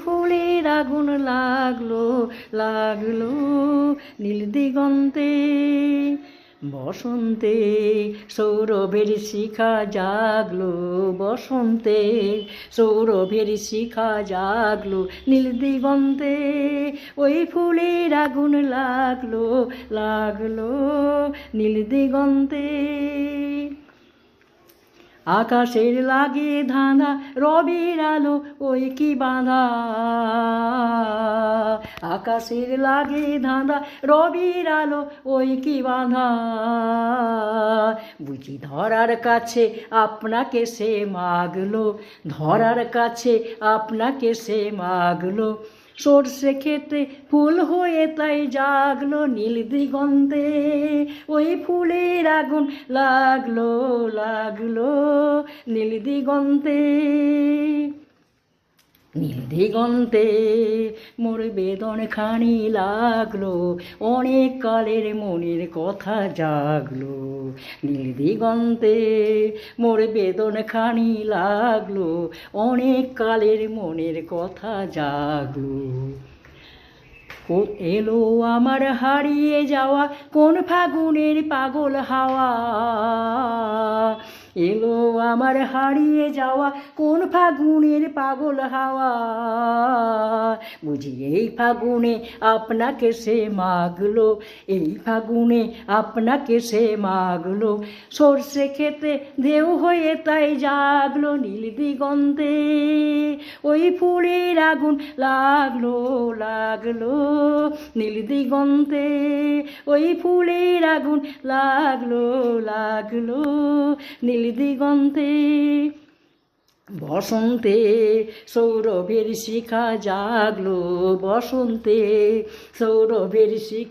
ফুলের আগুন লাগলো লাগলো নীল দিগন্তে। বসন্তে সৌরভের শিখা জাগলো, বসন্তে সৌরভের শিখা জাগলো নীল দিগন্তে। ওই ফুলের আগুন লাগলো লাগলো নীল দিগন্তে। আকাশের লাগে ধাঁধা রবির আলো ওই কি বাঁধা, আকাশের লাগে ধাঁধা রবির আলো ওই কি বাঁধা। বুঝি ধরার কাছে আপনাকে সে মাগলো, ধরার কাছে আপনাকে সে মাগলো। সর্ষে খেতে ফুল হয়ে তাই জাগলো নীল দিগন্তে। ওই ফুলের আগুন লাগলো লাগলো নীল দিগন্তে। নীল দিগন্তে মোর বেদন খানি লাগলো, অনেক কালের মনের কথা জাগলো। নীল দিগন্তে মোর বেদন খানি লাগলো, অনেক কালের মনের কথা জাগলো। এলো আমার হারিয়ে যাওয়া কোন ফাগুনের পাগল হাওয়া, এলো আমার হারিয়ে যাওয়া কোন ফাগুনের পাগল হাওয়া। বুঝি এই ফাগুনে আপনাকে সে মাগলো, এই ফাগুনে আপনাকে সে মাগলো। সর্ষে খেতে ঢেউ হয়ে তাই জাগলো নীল দিগন্তে। ওই ফুলের আগুন লাগলো লাগলো নীল দিগন্তে। ওই ফুলের আগুন লাগলো লাগলো নীল দিগন্তে। বসন্তে সৌরভের শিখা জাগলো, বসন্তে সৌরভের শিখা